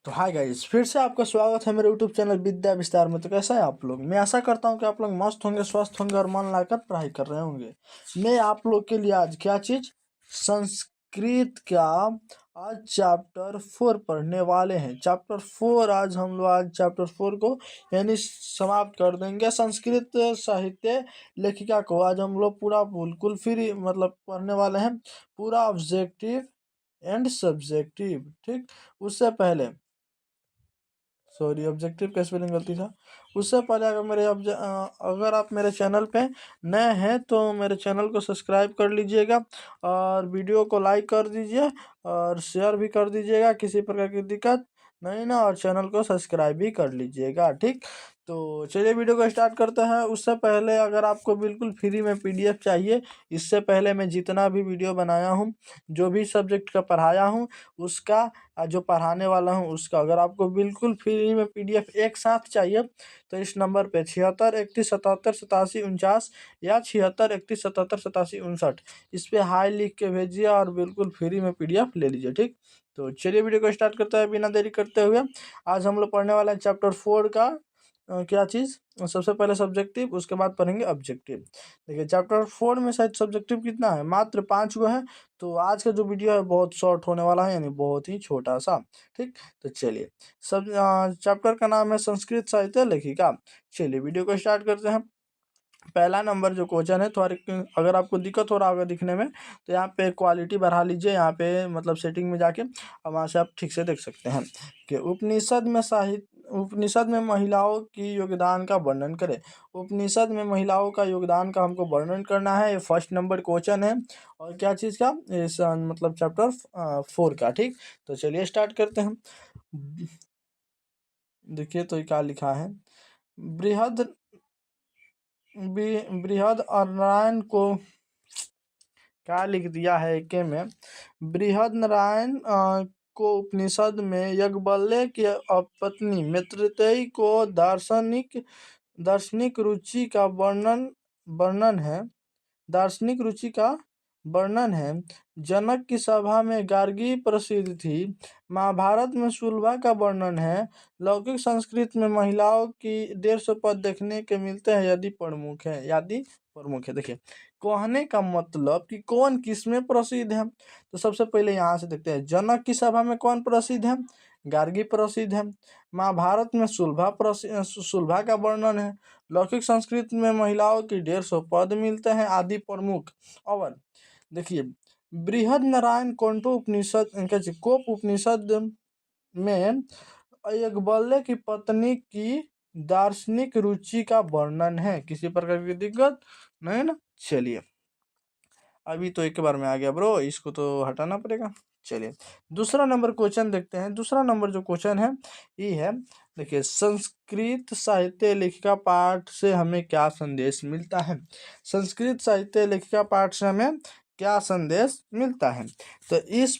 तो hi guys, फिर से आपका स्वागत है मेरे यूट्यूब चैनल विद्या विस्तार में। तो कैसा है आप लोग? मैं आशा करता हूँ कि आप लोग मस्त होंगे, स्वस्थ होंगे और मन लगाकर पढ़ाई कर रहे होंगे। मैं आप लोग के लिए आज क्या चीज़, संस्कृत का आज चैप्टर 4 पढ़ने वाले हैं। चैप्टर 4 हम लोग आज चैप्टर 4 को यानी समाप्त कर देंगे। संस्कृत साहित्य लेखिका को आज हम लोग पूरा बिल्कुल फ्री मतलब पढ़ने वाले हैं, पूरा ऑब्जेक्टिव एंड सब्जेक्टिव। ठीक, उससे पहले सॉरी, ऑब्जेक्टिव का स्पेलिंग गलती था। उससे पहले अगर आप मेरे चैनल पे नए हैं तो मेरे चैनल को सब्सक्राइब कर लीजिएगा और वीडियो को लाइक कर दीजिए और शेयर भी कर दीजिएगा। किसी प्रकार की दिक्कत नहीं ना, और चैनल को सब्सक्राइब भी कर लीजिएगा। ठीक, तो चलिए वीडियो को स्टार्ट करते हैं। उससे पहले अगर आपको बिल्कुल फ्री में पीडीएफ चाहिए, इससे पहले मैं जितना भी वीडियो बनाया हूँ, जो भी सब्जेक्ट का पढ़ाया हूँ उसका, जो पढ़ाने वाला हूँ उसका, अगर आपको बिल्कुल फ्री में पीडीएफ एक साथ चाहिए तो इस नंबर पे 76 31 77 87 49 या 76 31 77 87 59 इस पे हाई लिख के भेजिए और बिल्कुल फ्री में पीडीएफ ले लीजिए। ठीक, तो चलिए वीडियो को स्टार्ट करते हैं बिना देरी करते हुए। आज हम लोग पढ़ने वाले हैं चैप्टर 4 का क्या चीज़, सबसे पहले सब्जेक्टिव, उसके बाद पढ़ेंगे ऑब्जेक्टिव। देखिए चैप्टर 4 में शायद सब्जेक्टिव कितना है, मात्र 5 गो है। तो आज का जो वीडियो है बहुत शॉर्ट होने वाला है, यानी बहुत ही छोटा सा। ठीक, तो चलिए चैप्टर का नाम है संस्कृत साहित्य लेखिका। चलिए वीडियो को स्टार्ट करते हैं। पहला नंबर जो क्वेश्चन है, थोड़ा अगर आपको दिक्कत हो रहा होगा दिखने में तो यहाँ पे क्वालिटी बढ़ा लीजिए, यहाँ पे मतलब सेटिंग में जाके, और वहाँ से आप ठीक से देख सकते हैं कि उपनिषद में महिलाओं की योगदान का वर्णन करें। उपनिषद में महिलाओं का योगदान का हमको वर्णन करना है, ये फर्स्ट नंबर क्वेश्चन है। और क्या चीज़ का, इस मतलब चैप्टर 4 का। ठीक, तो चलिए स्टार्ट करते हैं। देखिए तो ये क्या लिखा है, बृहद बृहद नारायण को क्या लिख दिया है के में, बृहद नारायण को उपनिषद में याज्ञवल्क्य की पत्नी मैत्रेयी को दार्शनिक रुचि का वर्णन है, दार्शनिक रुचि का वर्णन है। जनक की सभा में गार्गी प्रसिद्ध थी। महाभारत में सुलभा का वर्णन है। लौकिक संस्कृत में महिलाओं की 150 पद देखने के मिलते हैं यदि प्रमुख है, देखिए कहने का मतलब कि कौन किस में प्रसिद्ध है। तो सबसे पहले यहाँ से देखते हैं, जनक की सभा में कौन प्रसिद्ध है, गार्गी प्रसिद्ध है। महाभारत में सुलभा का वर्णन है। लौकिक संस्कृत में महिलाओं की 150 पद मिलते हैं आदि प्रमुख। और देखिए बृहद नारायण कोप उपनिषद में याज्ञवल्क्य की पत्नी की दार्शनिक रुचि का वर्णन है। किसी प्रकार की दिक्कत नहीं ना। चलिए अभी तो एक बार में आ गया ब्रो, इसको तो हटाना पड़ेगा। चलिए दूसरा नंबर क्वेश्चन देखते हैं। दूसरा नंबर जो क्वेश्चन है ये है, देखिए संस्कृत साहित्य लेखिका पाठ से हमें क्या संदेश मिलता है। संस्कृत साहित्य लेखिका पाठ से हमें क्या संदेश मिलता है। तो इस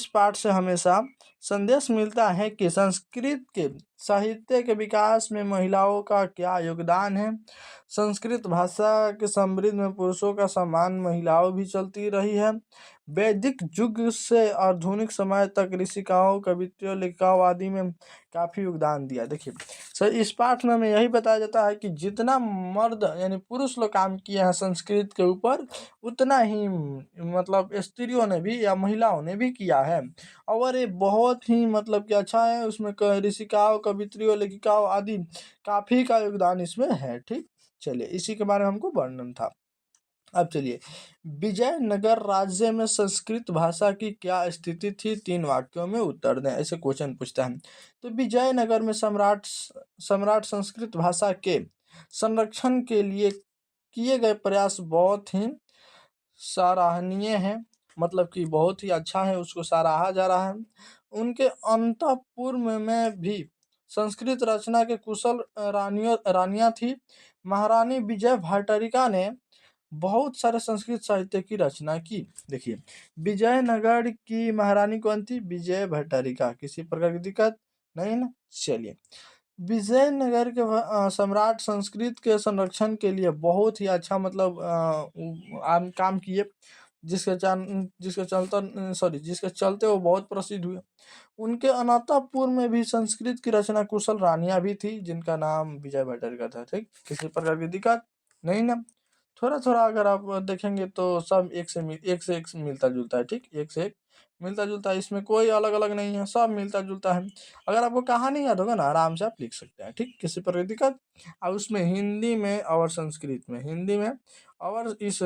पाठ से हमेशा संदेश मिलता है कि संस्कृत के साहित्य के विकास में महिलाओं का क्या योगदान है। संस्कृत भाषा के समृद्ध में पुरुषों का सम्मान महिलाओं भी चलती रही है। वैदिक युग से आधुनिक समय तक ऋषिकाओं, कवित्रियों, लेखिकाओं आदि में काफ़ी योगदान दिया। देखिए सर, इस पाठ में हमें यही बताया जाता है कि जितना मर्द यानी पुरुष लोग काम किए हैं संस्कृत के ऊपर, उतना ही मतलब स्त्रियों ने भी या महिलाओं ने भी किया है। और ये बहुत ही मतलब कि अच्छा है, उसमें ऋषिकाओं, कवित्रियों, लेखिकाओं आदि काफ़ी का योगदान इसमें है। ठीक, चलिए इसी के बारे में हमको वर्णन था। अब चलिए, विजयनगर राज्य में संस्कृत भाषा की क्या स्थिति थी, 3 वाक्यों में उत्तर दें, ऐसे क्वेश्चन पूछता है। तो विजयनगर में सम्राट संस्कृत भाषा के संरक्षण के लिए किए गए प्रयास बहुत ही सराहनीय है, मतलब कि बहुत ही अच्छा है, उसको सराहा जा रहा है। उनके अंतःपुर में भी संस्कृत रचना के कुशल रानियां थी। महारानी विजय भट्टारिका ने बहुत सारे संस्कृत साहित्य की रचना की। देखिए विजयनगर की महारानी कौन थी, विजय भट्टारिका। किसी प्रकार की दिक्कत नहीं ना। चलिए विजयनगर के सम्राट संस्कृत के संरक्षण के लिए बहुत ही अच्छा मतलब काम किए। जिसके चलते वो बहुत प्रसिद्ध हुए। उनके अनंतपुर में भी संस्कृत की रचना कुशल रानियां भी थी, जिनका नाम विजय भट्टारिका था। ठीक, किसी प्रकार की दिक्कत नहीं ना। थोड़ा थोड़ा अगर आप देखेंगे तो सब एक से मिलता जुलता है। ठीक, एक से एक मिलता जुलता है, इसमें कोई अलग अलग नहीं है, सब मिलता जुलता है। अगर आपको कहानी याद होगा ना, आराम से आप लिख सकते हैं। ठीक, किसी प्रकार की दिक्कत। और उसमें हिंदी में और संस्कृत में, हिंदी में और इस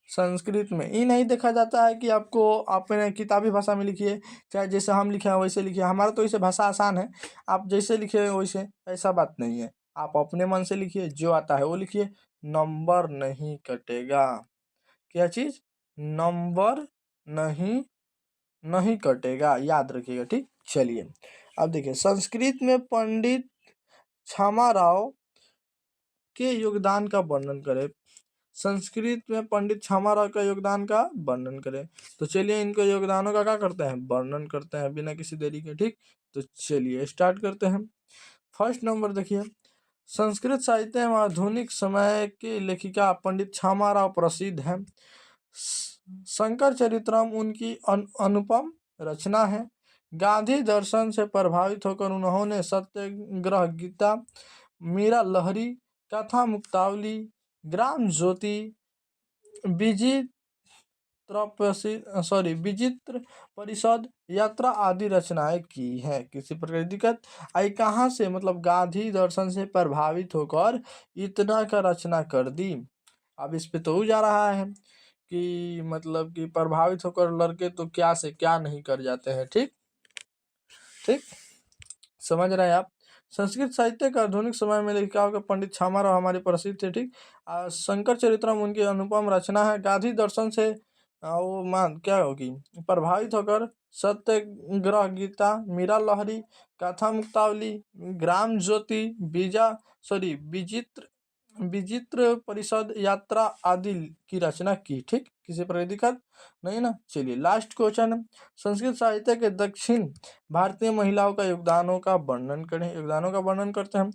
संस्कृत में ये नहीं देखा जाता है कि आपको आपने किताबी भाषा में लिखिए, चाहे जैसे हम लिखे हैं वैसे लिखिए। हमारा तो इसे भाषा आसान है, आप जैसे लिखे वैसे, ऐसा बात नहीं है। आप अपने मन से लिखिए, जो आता है वो लिखिए। नंबर नहीं कटेगा। क्या चीज? नंबर नहीं नहीं कटेगा, याद रखिएगा। ठीक, चलिए अब देखिए, संस्कृत में पंडित क्षमा राव के योगदान का वर्णन करें। संस्कृत में पंडित क्षमाराव का योगदान का वर्णन करें। तो चलिए इनको योगदानों का क्या करते हैं, वर्णन करते हैं बिना किसी देरी के। ठीक, तो चलिए स्टार्ट करते हैं। फर्स्ट नंबर देखिए, संस्कृत साहित्य में आधुनिक समय की लेखिका पंडित क्षमाराव प्रसिद्ध हैं। शंकर चरित्रम उनकी अनुपम रचना है। गांधी दर्शन से प्रभावित होकर उन्होंने सत्याग्रह गीता, मीरा लहरी, कथा मुक्तावली, ग्राम ज्योति, विचित्र परिषद, यात्रा आदि रचनाएं की है। किसी प्रकार की दिक्कत आई? कहाँ से, मतलब गांधी दर्शन से प्रभावित होकर इतना का रचना कर दी। अब इस पे तो हो जा रहा है कि मतलब कि प्रभावित होकर लड़के तो क्या से क्या नहीं कर जाते हैं। ठीक ठीक, समझ रहे हैं आप। संस्कृत साहित्य का आधुनिक समय में लेखिकाओं के पंडित क्षमाराव हमारे प्रसिद्ध थे। ठीक, शंकर चरित्रम उनकी अनुपम रचना है। गांधी दर्शन से वो मान क्या होगी, प्रभावित होकर सत्याग्रह गीता, मीरा लहरी, कथा मुक्तावली, ग्राम ज्योति, विचित्र विचित्र परिषद, यात्रा आदि की रचना की। ठीक, किसी पर दिक्कत नहीं ना। चलिए लास्ट क्वेश्चन, संस्कृत साहित्य के दक्षिण भारतीय महिलाओं का योगदानों का वर्णन करें। योगदानों का वर्णन करते हैं।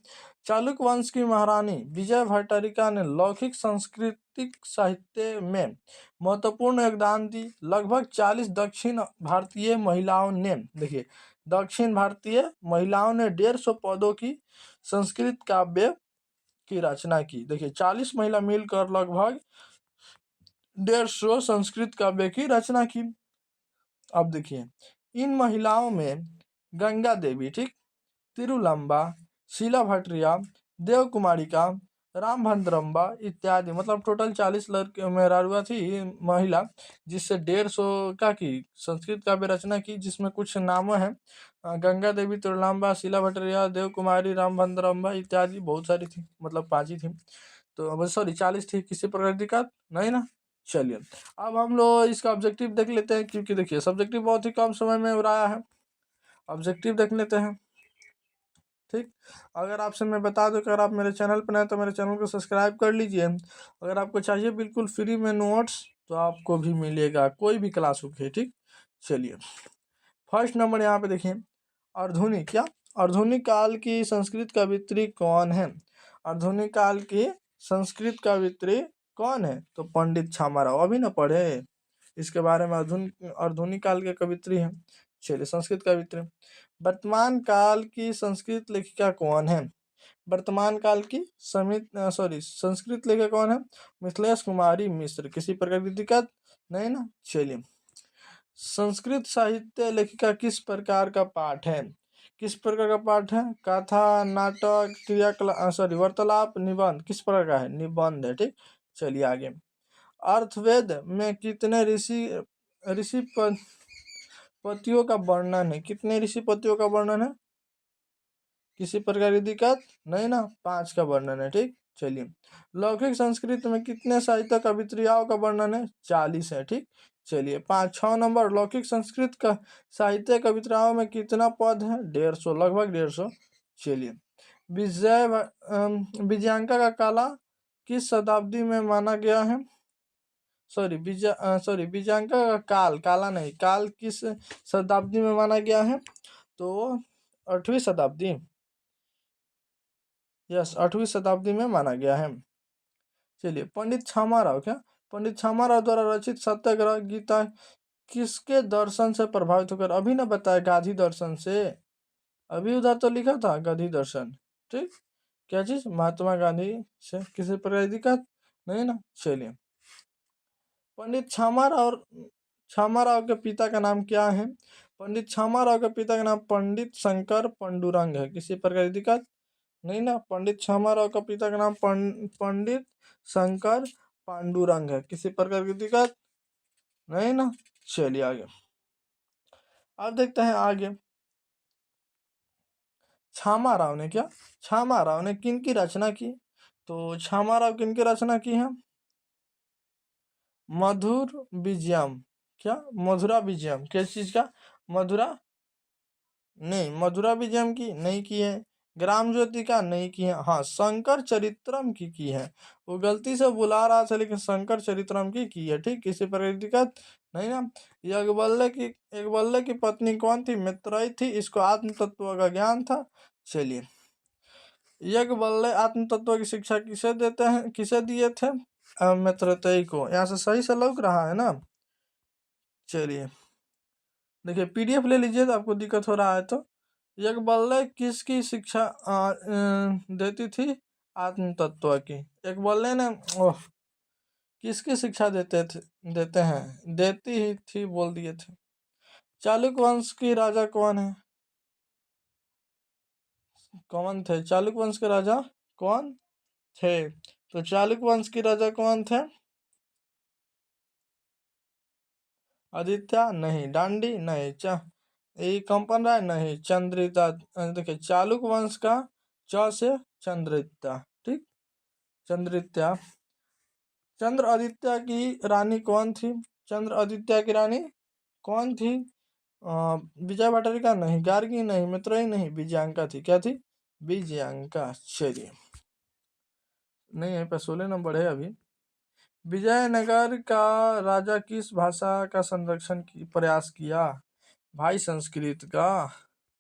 चालुक्य वंश की महारानी विजय भट्टारिका ने लौकिक सांस्कृतिक साहित्य में महत्वपूर्ण योगदान दी। लगभग 40 दक्षिण भारतीय महिलाओं ने, देखिए दक्षिण भारतीय महिलाओं ने 150 पदों की संस्कृत काव्य की रचना की। देखिए 40 महिला मिलकर लगभग 150 संस्कृत काव्य की रचना की। अब देखिए इन महिलाओं में गंगा देवी, ठीक, तिरुलंबा, शीला भट्टरिया, देव कुमारिका, रामभद्रम्बा इत्यादि, मतलब टोटल 40 लड़के मेहरारूआ थी महिला, जिससे 150 का की संस्कृत काव्य रचना की, जिसमें कुछ नाम है गंगा देवी, तिरुलंबा, शीला भट्टरिया, देव कुमारी, रामभद्रम्बा इत्यादि, बहुत सारी थी, मतलब 5 ही थी। तो अब सॉरी 40 थी। किसी प्रकार की दिक्कत नहीं ना। चलिए अब हम लोग इसका ऑब्जेक्टिव देख लेते हैं, क्योंकि देखिए सब्जेक्टिव बहुत ही कम समय में हो रहा है। ऑब्जेक्टिव देख लेते हैं। ठीक, अगर आपसे मैं बता दूं कि अगर आप मेरे चैनल पर नए तो मेरे चैनल को सब्सक्राइब कर लीजिए। अगर आपको चाहिए बिल्कुल फ्री में नोट्स तो आपको भी मिलेगा, कोई भी क्लास होगी। ठीक, चलिए फर्स्ट नंबर यहाँ पे देखिए, आधुनिक क्या, आधुनिक काल की संस्कृत कवित्री कौन है। आधुनिक काल की संस्कृत कवित्री कौन है, तो पंडित क्षमाराव। अभी ना पढ़े इसके बारे में, आधुनिक आधुनिक काल के कवित्री हैं। चलिए संस्कृत कवित्री। वर्तमान काल की संस्कृत लेखिका कौन है। वर्तमान काल की संस्कृत लेखिका कौन है, मिथिलेश कुमारी मिश्र। किसी प्रकार की दिक्कत नहीं ना। चलिए संस्कृत साहित्य लेखिका किस प्रकार का पाठ है। किस प्रकार का पाठ है, कथा, नाटक, वार्तालाप, निबंध। किस प्रकार का है, निबंध है। ठीक, चलिए आगे। अर्थवेद में कितने ऋषि पतियों का वर्णन है। कितने ऋषि पतियों का वर्णन है, किसी प्रकार की दिक्कत नहीं ना, 5 का वर्णन है। ठीक, चलिए लौकिक संस्कृत में कितने साहित्य कवित्रियाओं का वर्णन है, 40 है। ठीक, चलिए 6 नंबर, लौकिक संस्कृत का साहित्य कविताओं में कितना पद है, 150, लगभग 150। चलिए विजयांका का काला किस शताब्दी में माना गया है। विजयांका का काल, काला नहीं, काल किस शताब्दी में माना गया है, तो 8वीं शताब्दी। यस, 8वीं शताब्दी में माना गया है। चलिए, पंडित छामाराव क्या, पंडित छामाराव द्वारा रचित सत्याग्रह गीता किसके दर्शन से प्रभावित होकर, अभी ना बताया, गांधी दर्शन से, अभी उधर तो लिखा था गांधी दर्शन, ठीक। क्या चीज, महात्मा गांधी से किसी प्रकार की दिक्कत नहीं ना। चलिए, पंडित छामाराव के पिता का नाम क्या है, पंडित छामाराव के पिता का नाम पंडित शंकर पांडुरंग है, किसी प्रकार की दिक्कत नहीं ना। पंडित छामाराव का पिता का नाम पंडित शंकर पांडुरंग है, किसी प्रकार की दिक्कत नहीं ना। चलिए आगे, अब देखते हैं आगे, छामाराव ने क्या, छामाराव ने किन की रचना की, तो छामाराव किन की रचना की है, मधुर विजयम, क्या, मधुरा विजयम, किस चीज का, मधुरा नहीं, मधुरा विजयम की नहीं की है, ग्राम ज्योति का नहीं की है, हाँ शंकर चरित्रम की है। वो गलती से बुला रहा था लेकिन शंकर चरित्रम की है, ठीक। किसी पर कोई दिक्कत नहीं ना। एकबल्ले की पत्नी कौन थी, मैत्रेयी थी, इसको आत्म तत्व का ज्ञान था। चलिए, एकबल्ले आत्म तत्व की शिक्षा किसे देते हैं, किसे दिए थे, मैत्रेयी को। यहाँ से सही से लग रहा है ना। चलिए, देखिए पीडीएफ ले लीजिए तो आपको दिक्कत हो रहा है तो। एकबल्ले किसकी शिक्षा देती थी, आत्म तत्व की। एकबल्ले ने किसकी शिक्षा देते हैं, देती ही थी बोल दिए थे। चालुक्य वंश की राजा कौन है, कौन थे, चालुक्य वंश के राजा कौन थे, तो चालुक्य वंश की राजा कौन थे, आदित्य नहीं, डांडी नहीं, ये कंपन राय नहीं, चंद्रिता। देखिए चालुक्य वंश का च से चंद्रिता, ठीक, चंद्रिता। चंद्र आदित्य की रानी कौन थी, चंद्र आदित्य की रानी कौन थी, विजय भट्टारिका नहीं, गार्गी नहीं, मैत्रेयी नहीं, विजयांका थी, क्या थी, विजयांका। चलिए, नहीं है, 16 नंबर है अभी। विजयनगर का राजा किस भाषा का संरक्षण की प्रयास किया, भाई संस्कृत का,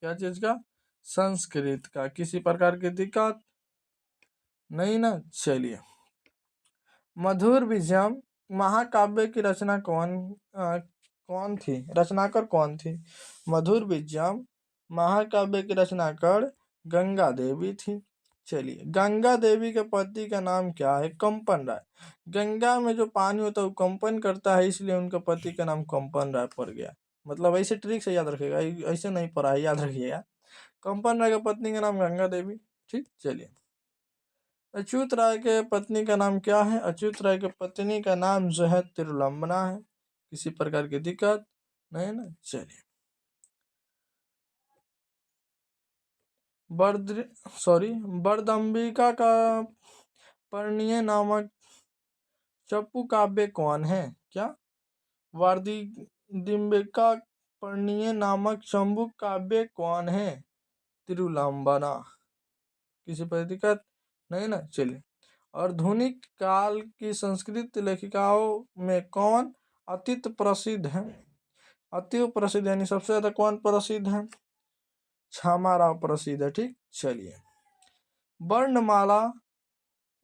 क्या चीज का, संस्कृत का, किसी प्रकार की दिक्कत नहीं ना। चलिए, मधुर विजयम महाकाव्य की रचना कौन थी, रचनाकर कौन थी, मधुर विजयम महाकाव्य की रचनाकर गंगा देवी थी। चलिए, गंगा देवी के पति का नाम क्या है, कंपन राय। गंगा में जो पानी होता है वो कंपन करता है, इसलिए उनके पति का नाम कंपन राय पड़ गया। मतलब ऐसे ट्रिक से याद रखेगा, ऐसे नहीं पढ़ा है, याद रखिएगा। कंपन राय की पत्नी का नाम गंगा देवी, ठीक। चलिए, अच्युत राय के पत्नी का नाम क्या है, अच्युत राय के पत्नी का नाम जो है तिरुलंबना है, किसी प्रकार की दिक्कत नहीं ना। चलिए, बरदम्बिका का परिणय नामक चप्पू काव्य कौन है, क्या, वार्दिम्बिका परिणय नामक चंबू काव्य कौन है, तिरुलंबना, किसी पर दिक्कत नहीं ना। चलिए, आधुनिक काल की संस्कृत लेखिकाओं में कौन अत्यंत प्रसिद्ध है, अति प्रसिद्ध यानी सबसे ज्यादा कौन प्रसिद्ध है, छामाराव प्रसिद्ध है, ठीक। चलिए, वर्णमाला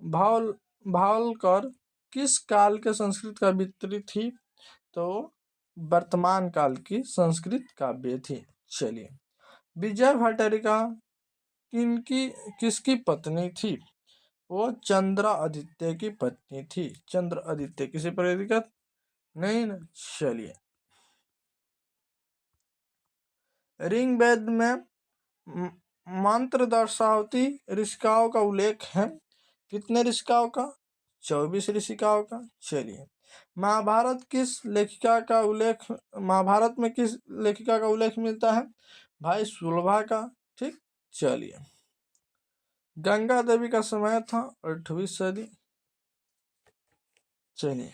भावलकर किस काल के संस्कृत कवित्री थी, तो वर्तमान काल की संस्कृत काव्य थी। चलिए, विजय भट्टारिका किसकी पत्नी थी, वो चंद्र आदित्य की पत्नी थी, चंद्र आदित्य, किसी पर दिक्कत नहीं ना। चलिए, ऋग्वेद में मंत्र दर्शावती ऋषिकाओं का उल्लेख है, कितने ऋषिकाओं का, 24 ऋषिकाओं का। चलिए, महाभारत में किस लेखिका का उल्लेख मिलता है, भाई सुलभा का, ठीक। चलिए, गंगा देवी का समय था 8वीं सदी। चलिए,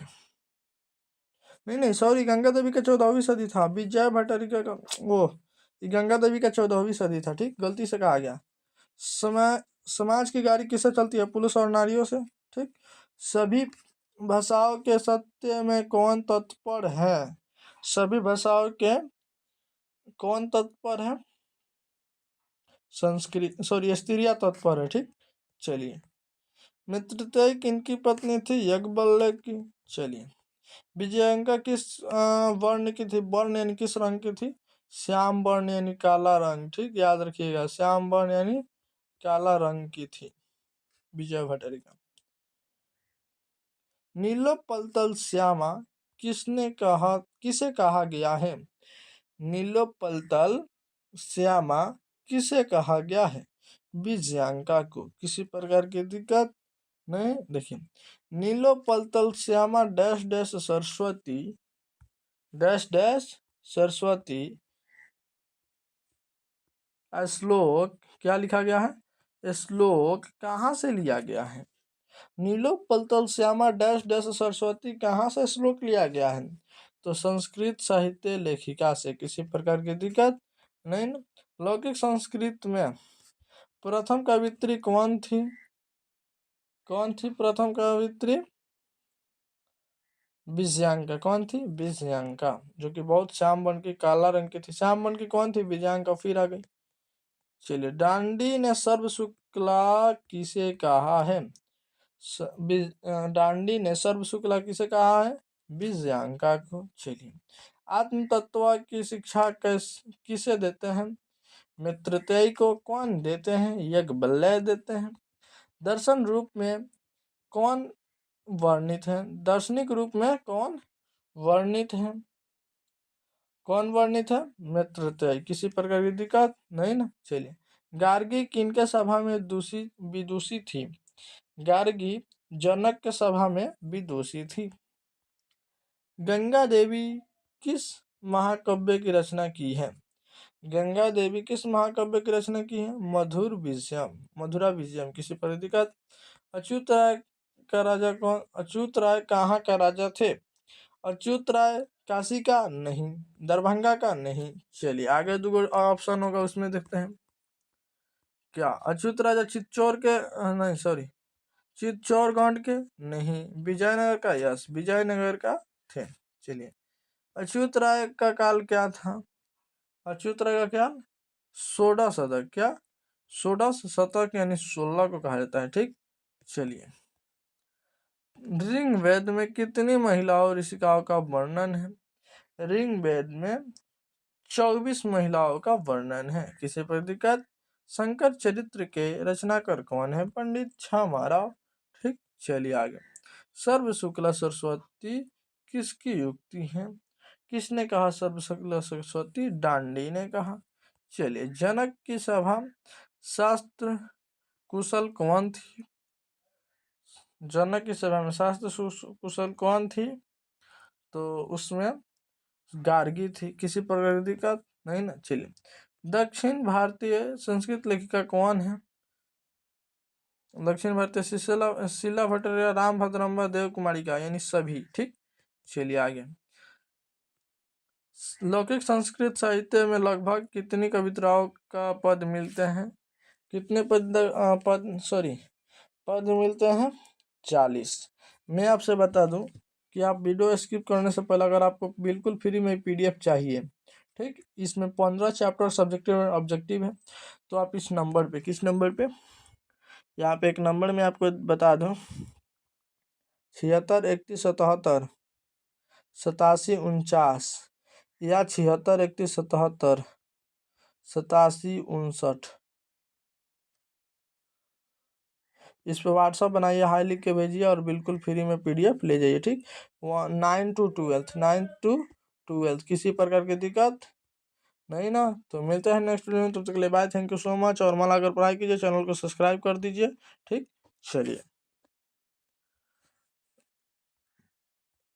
नहीं सॉरी, गंगा देवी का 14वीं सदी था, विजय भट्टारिका का वो, गंगा देवी का 14वीं सदी था, ठीक, गलती से कहा गया। समाज की गाड़ी किससे चलती है, पुरुष और नारियों से, ठीक। सभी भाषाओं के सत्य में कौन तत्पर है, सभी भाषाओं के कौन तत्पर है, संस्कृत सॉरी स्त्रियां तत्पर है, ठीक। चलिए, मित्रतेय किनकी पत्नी थी? यज्ञवल्क्य की। चलिए, विजयांका किस वर्ण की थी? वर्ण यानी किस रंग की थी? श्याम वर्ण यानी काला रंग। ठीक, याद रखिएगा, श्याम वर्ण यानी काला रंग की थी विजय भटरिका। नीलोपलतल श्यामा किसे कहा गया है? नीलोपलतल श्यामा किसे कहा गया है? विजयांका को। किसी प्रकार की दिक्कत नहीं। देखिए, नीलोपलतल श्यामा dash dash Saraswati dash dash Saraswati श्लोक क्या लिखा गया है? श्लोक कहाँ से लिया गया है? नीलोपलतल श्यामा डैश डैश सरस्वती कहाँ से श्लोक लिया गया है? तो संस्कृत साहित्य लेखिका से। किसी प्रकार की दिक्कत नहीं ना। लौकिक संस्कृत में प्रथम कवित्री कौन थी? कौन थी प्रथम कवित्री? विजयांका। कौन थी? विजयांका, जो कि बहुत श्याम बन की काला रंग की थी। श्याम बन की कौन थी? विजयांका। फिर आ गई। चलिए, डांडी ने सर्व शुक्ला किसे कहा है? डांडी ने सर्व शुक्ला किसे कहा है? विजयांका को। चलिए, आत्म तत्व की शिक्षा किसे देते हैं? मित्रतेय को। कौन देते हैं? यज्ञवल्क्य देते हैं। दर्शन रूप में कौन वर्णित है? दार्शनिक रूप में कौन वर्णित है? कौन वर्णित है? मित्रतेय। किसी प्रकार की दिक्कत नहीं ना। चलिए, गार्गी किनके सभा में विदुषी थी? गार्गी जनक के सभा में विदुषी थी। गंगा देवी किस महाकाव्य की रचना की है? गंगा देवी किस महाकाव्य की रचना की है? मधुरा विजयम। किसी पर दिक्कत? अच्युत राय का राजा कौन? अच्युत राय कहाँ का राजा थे? अच्युत राय काशी का नहीं, दरभंगा का नहीं। चलिए, आगे दो ऑप्शन होगा, उसमें देखते हैं। क्या अच्युत राजा चित्तौड़ के नहीं, सॉरी, चित्तौड़गढ़ के नहीं, विजयनगर का? यस, विजयनगर का थे। चलिए, अच्युत राय का काल क्या था? अच्युत राय का क्या? षोडश शतक। क्या? षोडश शतक यानी 16 को कहा जाता है। ठीक, चलिए, ऋग्वेद में कितनी महिलाओं ऋषिकाओं का वर्णन है? ऋग्वेद में 24 महिलाओं का वर्णन है। किसी पर दिक्कत? शंकर चरित्र के रचनाकार कौन है? पंडित छामाराव। ठीक, चलिए आगे। सर्व शुक्ला सरस्वती किसकी युक्ति है? किसने कहा सर्व शुक्ला सरस्वती? डांडी ने कहा। चलिए, जनक की सभा शास्त्र कुशल कौन थी? जनक की सभा में शास्त्र कुशल कौन थी? तो उसमें गार्गी थी। किसी प्रकार की दिक्कत नहीं ना। चलिए, दक्षिण भारतीय संस्कृत लेखिका कौन है? दक्षिण भारतीय शीला भट्टाचार्य, राम भद्रम्बा, देव कुमारी का, यानी सभी। ठीक, चलिए आगे। लौकिक संस्कृत साहित्य में लगभग कितनी कविताओं का पद मिलते हैं? कितने पद मिलते हैं? 40। मैं आपसे बता दूं कि आप वीडियो स्किप करने से पहले, अगर आपको बिल्कुल फ्री में PDF चाहिए, ठीक, इसमें 15 चैप्टर सब्जेक्टिव और ऑब्जेक्टिव है, तो आप इस नंबर पे, किस नंबर पे, यहाँ पे एक नंबर में आपको बता दूं, 76 31 77 87 49 या 76 31 77 87 59। इस पे व्हाट्सअप बनाइए, हाई लिख के भेजिए और बिल्कुल फ्री में PDF ले जाइए। ठीक, 9 to 12 किसी प्रकार की दिक्कत नहीं ना। तो मिलते हैं नेक्स्ट वीडियो में, तब तक के लिए bye. Thank you so much. और माला अगर पढ़ाई कीजिए, चैनल को सब्सक्राइब कर दीजिए। ठीक, चलिए।